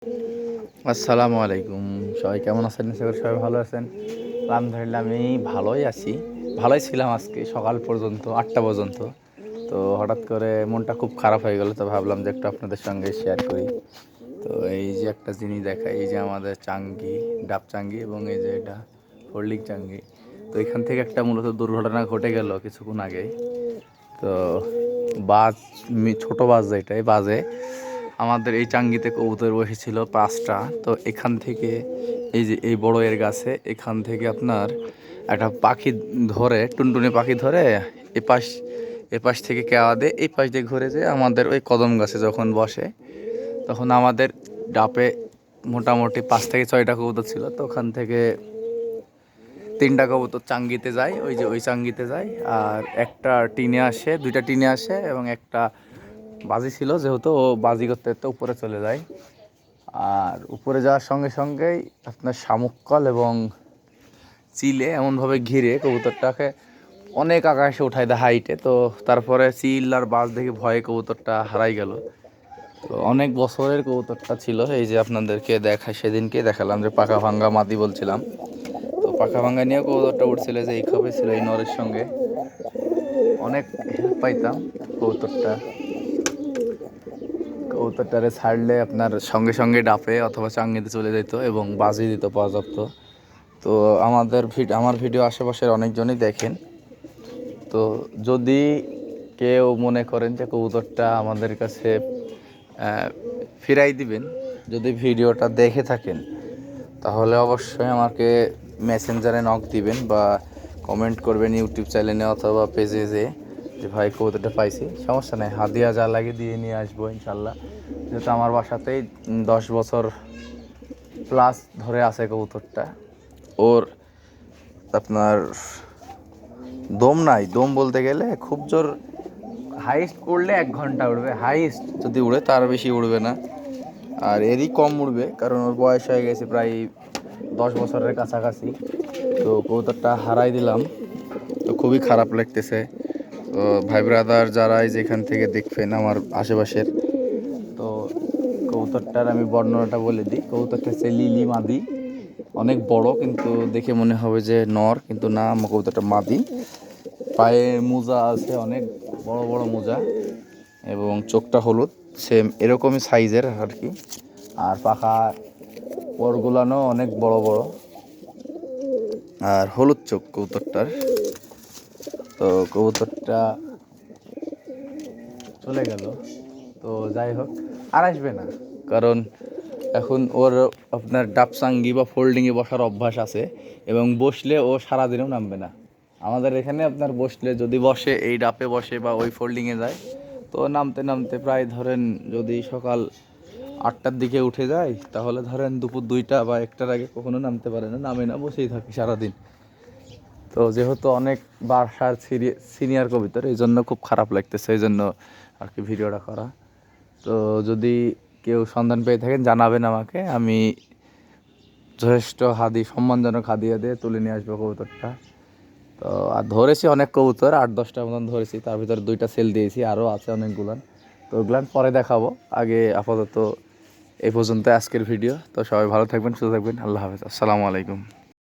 আসসালামু আলাইকুম। সবাই কেমন আছেন? আশা করি সবাই ভালো আছেন। আলহামদুলিল্লাহ আমি ভালোই আছি। ভালোই ছিলাম আজকে সকাল পর্যন্ত ৮টা পর্যন্ত। তো হঠাৎ করে মনটা খুব খারাপ হয়ে গেল। তো ভাবলাম যে একটু আপনাদের সঙ্গে শেয়ার করি। তো এই যে একটা জিনিস দেখাই, এই যে আমাদের চাঙ্গি, ডাব চাঙ্গি এবং এই যে এটা ফোল্ডিং চাঙ্গি। তো এখান থেকে একটা মূলত দুর্ঘটনা ঘটে গেল কিছুক্ষণ আগেই। তো বাজ ছোট বাজ যেটা, এই বাজে আমাদের এই চাঙ্গিতে কবুতর বসেছিল 5টা। তো এখান থেকে এই যে এই বড় এর গাছে এখান থেকে আপনার একটা পাখি ধরে, টুনটুনি পাখি ধরে এপাশ এপাশ থেকে কেওয়া দিয়ে এই পাশ দিয়ে ঘুরে যে আমাদের ওই কদম গাছে যখন বসে, তখন আমাদের ডাপে মোটামুটি 5 থেকে 6টা কবুতর ছিল। তো ওখান থেকে 3টা কবুতর চাঙ্গিতে যায়, ওই যে ওই চাঙ্গিতে যায়, আর একটা টিনে আসে, 2টা টিনে আসে এবং একটা বাজি ছিল, যেহেতু ও বাজি করতে করতে উপরে চলে যায়। আর উপরে যাওয়ার সঙ্গে সঙ্গেই আপনার শামুক কল এবং চিলে এমনভাবে ঘিরে কবুতরটাকে অনেক আকাশে উঠায় দেয় হাইটে। তো তারপরে চিল আর বাজ দেখে ভয়ে কবুতরটা হারাই গেল। তো অনেক বছরের কবুতরটা ছিল, এই যে আপনাদেরকে সেদিনকে দেখালাম যে পাকা ভাঙ্গা মাদি বলছিলাম। তো পাকা ভাঙ্গা নিয়েও কবুতরটা উঠছিল, যে এই খপে ছিল এই নরের সঙ্গে। অনেক হেল্প পাইতাম কবুতরটারে ছাড়লে আপনার সঙ্গে সঙ্গে ডাফে অথবা চাঙ্গিতে চলে যেত এবং বাজি দিত পর্যাপ্ত। তো আমার ভিডিও আশেপাশের অনেকজনই দেখেন। তো যদি কেউ মনে করেন যে কবুতরটা আমাদের কাছে ফিরাই দিবেন, যদি ভিডিওটা দেখে থাকেন, তাহলে অবশ্যই আমাকে মেসেঞ্জারে নক দিবেন বা কমেন্ট করবেন ইউটিউব চ্যানেলে অথবা পেজে, যে ভাই কবুতরটা পাইছি, সমস্যা নেই, হাদিয়া যা লাগে দিয়ে নিয়ে আসবো ইনশাল্লাহ। যেহেতু আমার বাসাতেই 10 বছর প্লাস ধরে আছে কবুতরটা। ওর আপনার দম নাই, দম বলতে গেলে খুব জোর হাইস্ট করলে 1 ঘন্টা উড়বে, হাইস্ট যদি উড়ে, তার বেশি উড়বে না। আর এরই কম উড়বে, কারণ ওর বয়স হয়ে গেছে প্রায় 10 বছরের কাছাকাছি। তো কবুতরটা হারাই দিলাম, তো খুবই খারাপ লাগতেছে। তো ভাই ব্রাদার যারাই যেখান থেকে দেখবেন আমার আশেপাশের, তো কবুতরটার আমি বর্ণনাটা বলে দিই। কবুতরটা হচ্ছে লিলি মাদি, অনেক বড়, কিন্তু দেখে মনে হবে যে নর, কিন্তু না, কবুতরটা মাদি। পায়ে মোজা আছে, অনেক বড় বড় মোজা, এবং চোখটা হলুদ, সেম এরকমই সাইজের আর কি। আর পাখা পরগুলানো অনেক বড় বড়, আর হলুদ চোখ কবুতরটার। তো কবুতরটা চলে গেল। তো যাই হোক, আর আসবে না, কারণ এখন ওর আপনার ডাবসাঙ্গি বা ফোল্ডিংয়ে বসার অভ্যাস আছে, এবং বসলে ও সারাদিনও নামবে না। আমাদের এখানে আপনার বসলে, যদি বসে এই ডাপে বসে বা ওই ফোল্ডিংয়ে যায়, তো নামতে নামতে প্রায় ধরেন যদি সকাল 8টার দিকে উঠে যায়, তাহলে ধরেন দুপুর 2টা বা 1টার আগে কখনো নামতে পারে না, নামে না, বসেই থাকে সারাদিন। তো যেহেতু অনেক বাসার সিনিয়র কবিতর, এই জন্য খুব খারাপ লাগতেছে, এই জন্য আর কি ভিডিওটা করা। তো যদি কেউ সন্ধান পেয়ে থাকেন জানাবেন আমাকে, আমি যথেষ্ট সম্মানজনক হাদিয়া দিয়ে তুলে নিয়ে আসবো কবুতরটা। তো আর ধরেছি অনেক কবুতর, 8-10টা মতন ধরেছি, তার ভিতরে 2টা সেল দিয়েছি, আরও আছে অনেকগুলান। তো ওগুলান পরে দেখাবো, আগে আপাতত এই পর্যন্ত আজকের ভিডিও। তো সবাই ভালো থাকবেন, সুস্থ থাকবেন, আল্লাহ হাফেজ, আসসালামু আলাইকুম।